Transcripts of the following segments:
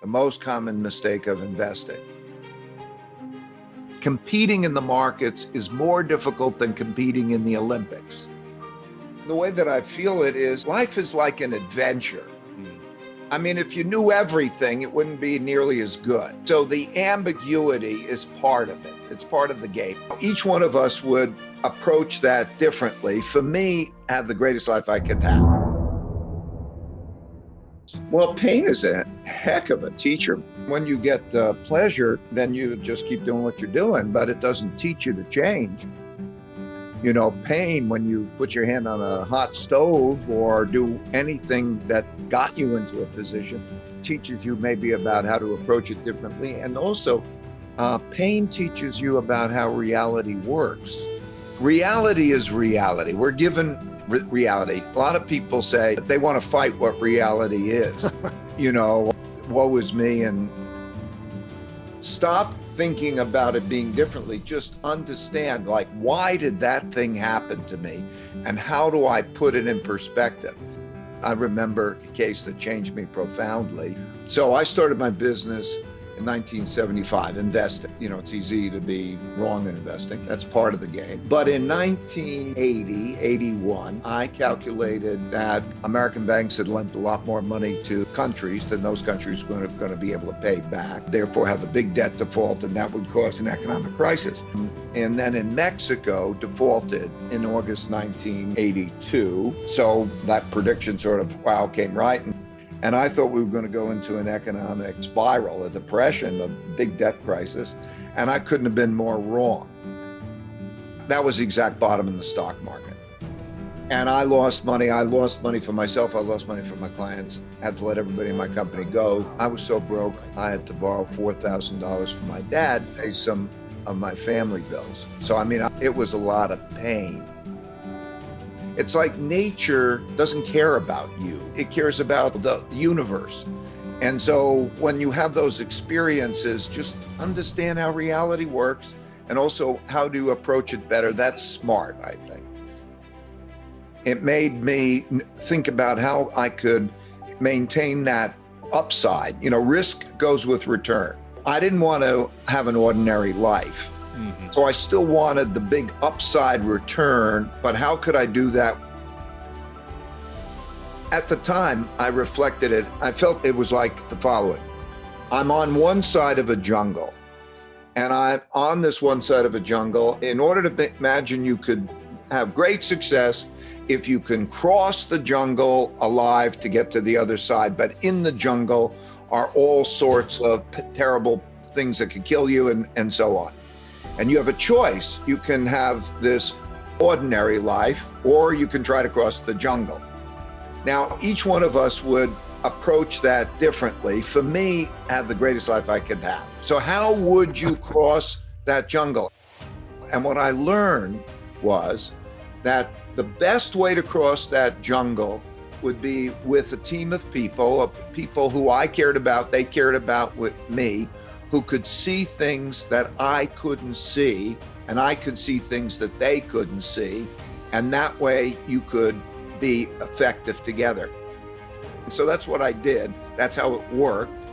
the most common mistake of investing. Competing in the markets is more difficult than competing in the Olympics. The way that I feel it is life is like an adventure. I mean, if you knew everything, it wouldn't be nearly as good. So the ambiguity is part of it. It's part of the game. Each one of us would approach that differently. For me, have the greatest life I could have. Well, pain is a heck of a teacher. When you get pleasure, then you just keep doing what you're doing, but it doesn't teach you to change. You know, pain, when you put your hand on a hot stove or do anything that got you into a position, teaches you maybe about how to approach it differently. And also, pain teaches you about how reality works. Reality is reality. We're given reality. A lot of people say that they want to fight what reality is. You know, woe is me, and stop thinking about it being differently. Just understand, like, why did that thing happen to me? And how do I put it in perspective? I remember a case that changed me profoundly. So I started my business in 1975, investing. You know, it's easy to be wrong in investing. That's part of the game. But in 1980, 81, I calculated that American banks had lent a lot more money to countries than those countries were going to be able to pay back, therefore have a big debt default, and that would cause an economic crisis. And then in Mexico defaulted in August 1982. So that prediction sort of, wow, came right. And I thought we were going to go into an economic spiral, a depression, a big debt crisis, and I couldn't have been more wrong. That was the exact bottom in the stock market. And I lost money. I lost money for myself. I lost money for my clients. I had to let everybody in my company go. I was so broke, I had to borrow $4,000 from my dad to pay some of my family bills. So, I mean, it was a lot of pain. It's like nature doesn't care about you. It cares about the universe. And so when you have those experiences, just understand how reality works and also how to approach it better. That's smart, I think. It made me think about how I could maintain that upside. You know, risk goes with return. I didn't want to have an ordinary life. So I still wanted the big upside return, but how could I do that? At the time, I reflected it. I felt it was like the following. I'm on one side of a jungle, and I'm on this one side of a jungle. In order to imagine you could have great success if you can cross the jungle alive to get to the other side, but in the jungle are all sorts of terrible things that could kill you and so on. And you have a choice. You can have this ordinary life, or you can try to cross the jungle. Now, each one of us would approach that differently. For me, have the greatest life I could have. So how would you cross that jungle? And what I learned was that the best way to cross that jungle would be with a team of people who I cared about, they cared about with me, who could see things that I couldn't see, and I could see things that they couldn't see. And that way you could be effective together. And so that's what I did. That's how it worked.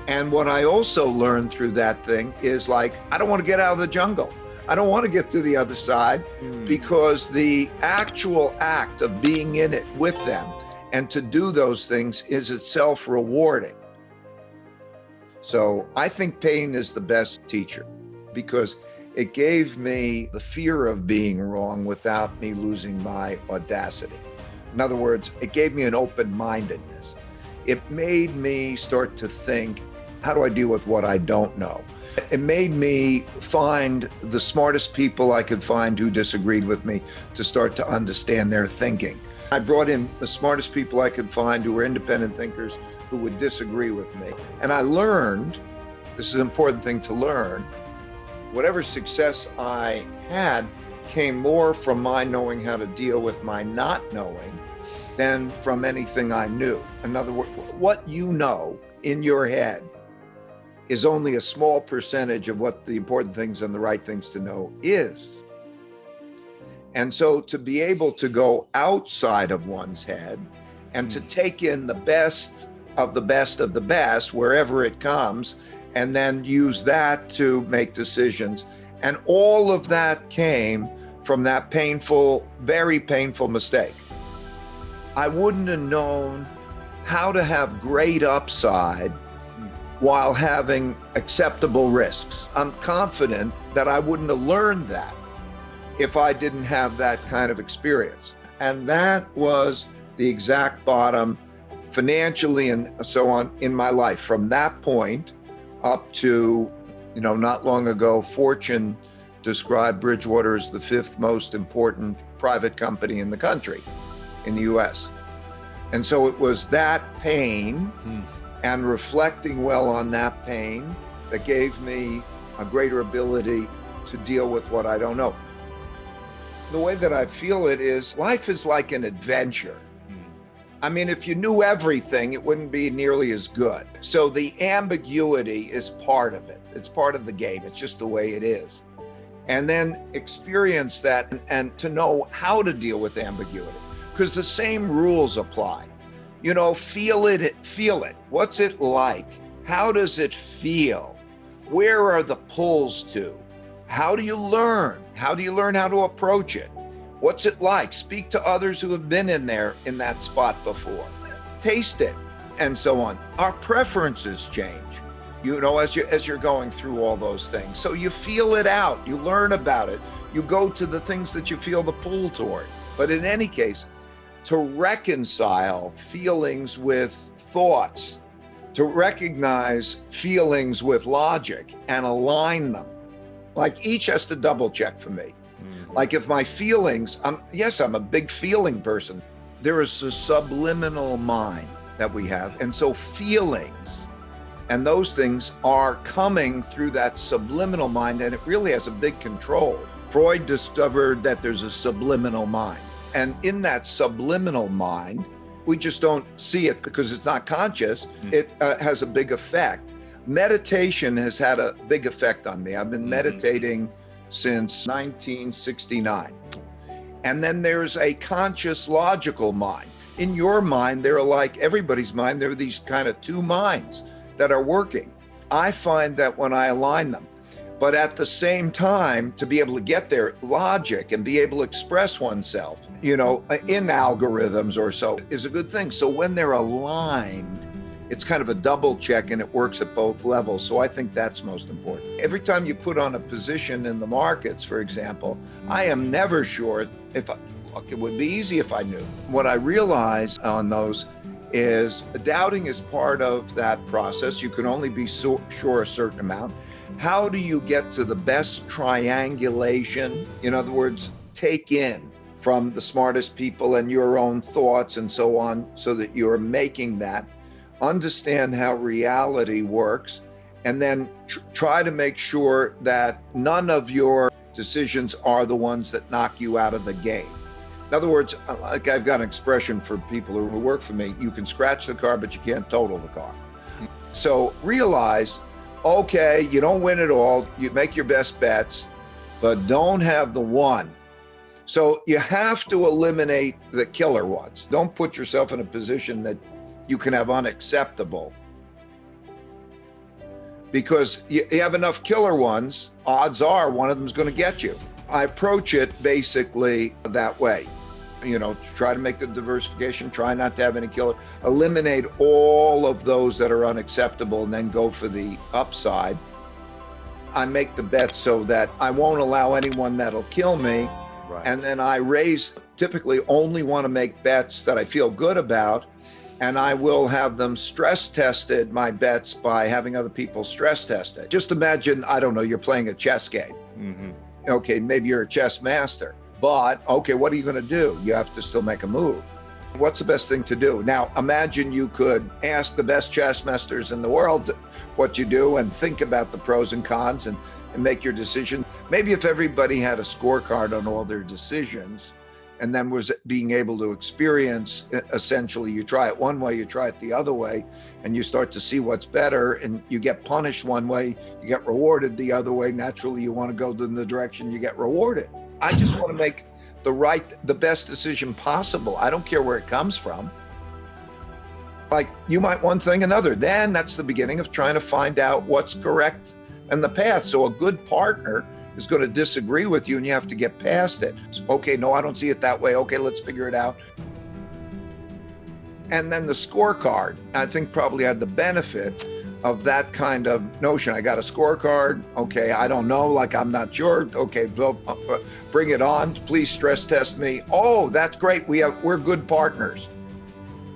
And what I also learned through that thing is, like, I don't want to get out of the jungle. I don't want to get to the other side, because the actual act of being in it with them and to do those things is itself rewarding. So I think pain is the best teacher, because it gave me the fear of being wrong without me losing my audacity. In other words, it gave me an open-mindedness. It made me start to think, how do I deal with what I don't know? It made me find the smartest people I could find who disagreed with me to start to understand their thinking. I brought in the smartest people I could find who were independent thinkers who would disagree with me. And I learned, this is an important thing to learn, whatever success I had came more from my knowing how to deal with my not knowing than from anything I knew. In other words, what you know in your head is only a small percentage of what the important things and the right things to know is. And so to be able to go outside of one's head and to take in the best of the best, wherever it comes, and then use that to make decisions. And all of that came from that painful, very painful mistake. I wouldn't have known how to have great upside while having acceptable risks. I'm confident that I wouldn't have learned that if I didn't have that kind of experience. And that was the exact bottom financially and so on in my life. From that point up to, not long ago, Fortune described Bridgewater as the 5th most important private company in the country, in the U.S. And so it was that pain and reflecting well on that pain that gave me a greater ability to deal with what I don't know. The way that I feel it is life is like an adventure. I mean, if you knew everything, it wouldn't be nearly as good. So the ambiguity is part of it. It's part of the game. It's just the way it is. And then experience that and to know how to deal with ambiguity, because the same rules apply. Feel it. What's it like? How does it feel? Where are the pulls to? How do you learn? How do you learn how to approach it? What's it like? Speak to others who have been in that spot before. Taste it, and so on. Our preferences change, as you're going through all those things. So you feel it out, you learn about it, you go to the things that you feel the pull toward. But in any case, to reconcile feelings with thoughts, to recognize feelings with logic and align them. Like each has to double check for me. Like if my feelings, I'm a big feeling person. There is a subliminal mind that we have. And so feelings and those things are coming through that subliminal mind, and it really has a big control. Freud discovered that there's a subliminal mind. And in that subliminal mind, we just don't see it because it's not conscious. It has a big effect. Meditation has had a big effect on me. I've been meditating since 1969. And then there's a conscious logical mind. In your mind, there are, like everybody's mind, there are these kind of two minds that are working. I find that when I align them, but at the same time, to be able to get their logic and be able to express oneself, in algorithms or so, is a good thing. So when they're aligned, it's kind of a double check and it works at both levels. So I think that's most important. Every time you put on a position in the markets, for example, I am never sure it would be easy if I knew. What I realize on those is doubting is part of that process. You can only be sure a certain amount. How do you get to the best triangulation? In other words, take in from the smartest people and your own thoughts and so on, so that you're making that. Understand how reality works, and then try to make sure that none of your decisions are the ones that knock you out of the game. In other words, like I've got an expression for people who work for me, you can scratch the car, but you can't total the car. So realize, okay, you don't win it all, you make your best bets, but don't have the one. So you have to eliminate the killer ones. Don't put yourself in a position that you can have unacceptable. Because you have enough killer ones, odds are one of them is going to get you. I approach it basically that way. Try to make the diversification, try not to have any killer, eliminate all of those that are unacceptable, and then go for the upside. I make the bet so that I won't allow anyone that'll kill me. Right. And then I typically only want to make bets that I feel good about. And I will have them stress tested, my bets, by having other people stress test it. Just imagine, I don't know, you're playing a chess game. Okay, maybe you're a chess master, but okay, what are you going to do? You have to still make a move. What's the best thing to do? Now, imagine you could ask the best chess masters in the world what you do and think about the pros and cons and make your decision. Maybe if everybody had a scorecard on all their decisions, and then was being able to experience, essentially, you try it one way, you try it the other way, and you start to see what's better, and you get punished one way, you get rewarded the other way. Naturally, you want to go in the direction you get rewarded. I just want to make the best decision possible. I don't care where it comes from. Like you might one thing another. Then that's the beginning of trying to find out what's correct in the path. So a good partner is going to disagree with you and you have to get past it. Okay, no, I don't see it that way. Okay, let's figure it out. And then the scorecard, I think probably had the benefit of that kind of notion. I got a scorecard. Okay, I don't know, like I'm not sure. Okay, bring it on. Please stress test me. Oh, that's great. We're good partners.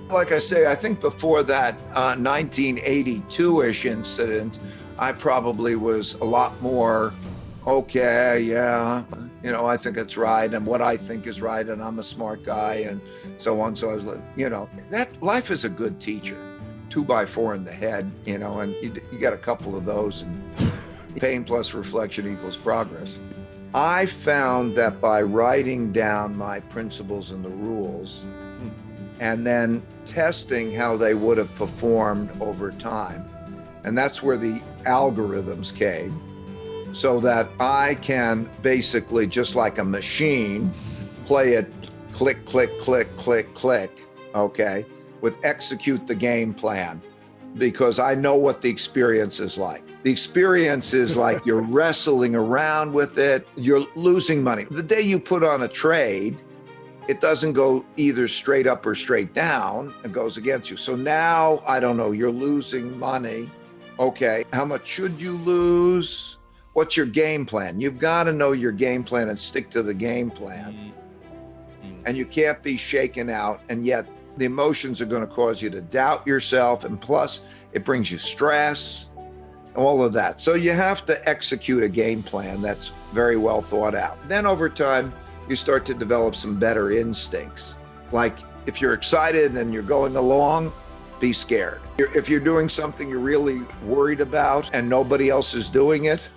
Like I say, I think before that 1982-ish incident, I probably was a lot more, okay, yeah, I think it's right and what I think is right and I'm a smart guy and so on. So I was like, that life is a good teacher. 2x4 in the head, and you got a couple of those and pain plus reflection equals progress. I found that by writing down my principles and the rules and then testing how they would have performed over time, and that's where the algorithms came, so that I can basically, just like a machine, play it click, click, click, click, click, okay, with execute the game plan, because I know what the experience is like. The experience is like you're wrestling around with it, you're losing money. The day you put on a trade, it doesn't go either straight up or straight down, it goes against you. So now, I don't know, you're losing money. Okay, how much should you lose? What's your game plan? You've got to know your game plan and stick to the game plan. And you can't be shaken out, and yet the emotions are going to cause you to doubt yourself, and plus it brings you stress, all of that. So you have to execute a game plan that's very well thought out. Then over time, you start to develop some better instincts. Like if you're excited and you're going along, be scared. If you're doing something you're really worried about and nobody else is doing it,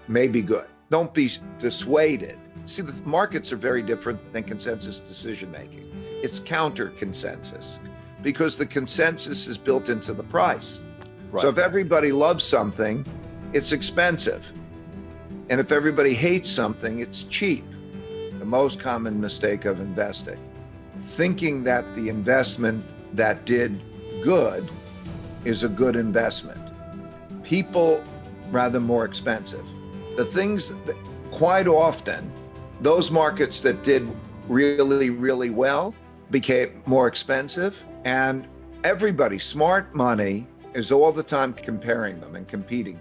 may be good. Don't be dissuaded. See, the markets are very different than consensus decision making. It's counter consensus because the consensus is built into the price. Right. So if everybody loves something, it's expensive. And if everybody hates something, it's cheap. The most common mistake of investing. Thinking that the investment that did good is a good investment. People rather more expensive. The things that quite often, those markets that did really, really well became more expensive, and everybody, smart money is all the time comparing them and competing.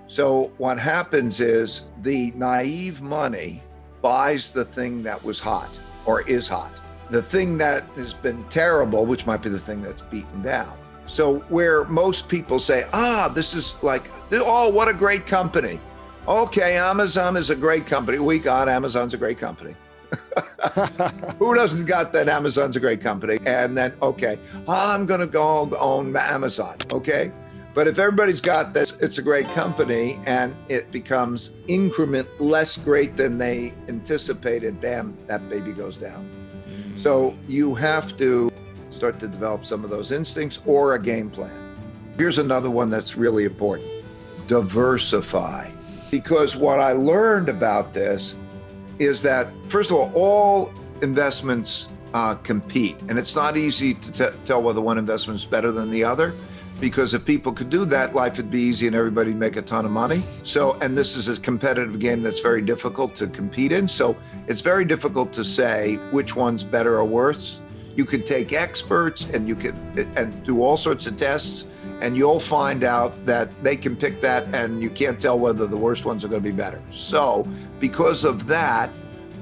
So what happens is the naive money buys the thing that was hot or is hot. The thing that has been terrible, which might be the thing that's beaten down. So where most people say, this is like, oh, what a great company. Okay, Amazon is a great company. We got Amazon's a great company. Who doesn't got that Amazon's a great company? And then, okay, I'm going to go own Amazon, okay? But if everybody's got this, it's a great company and it becomes increment less great than they anticipated, bam, that baby goes down. So you have to start to develop some of those instincts or a game plan. Here's another one that's really important. Diversify. Because what I learned about this is that, first of all investments compete. And it's not easy to tell whether one investment is better than the other, because if people could do that, life would be easy and everybody would make a ton of money. So, and this is a competitive game that's very difficult to compete in. So it's very difficult to say which one's better or worse. You could take experts and you could and do all sorts of tests, and you'll find out that they can pick that and you can't tell whether the worst ones are going to be better. So because of that,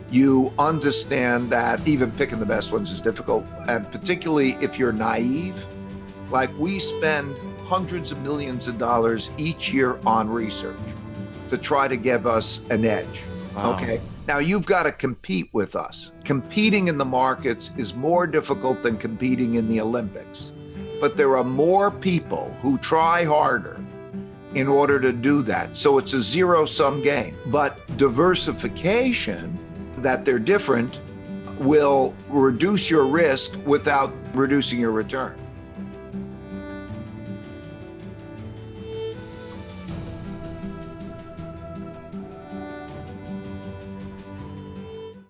you understand that even picking the best ones is difficult. And particularly if you're naive, like we spend hundreds of millions of dollars each year on research to try to give us an edge. Wow. Okay. Now you've got to compete with us. Competing in the markets is more difficult than competing in the Olympics. But there are more people who try harder in order to do that. So it's a zero-sum game. But diversification, that they're different, will reduce your risk without reducing your return.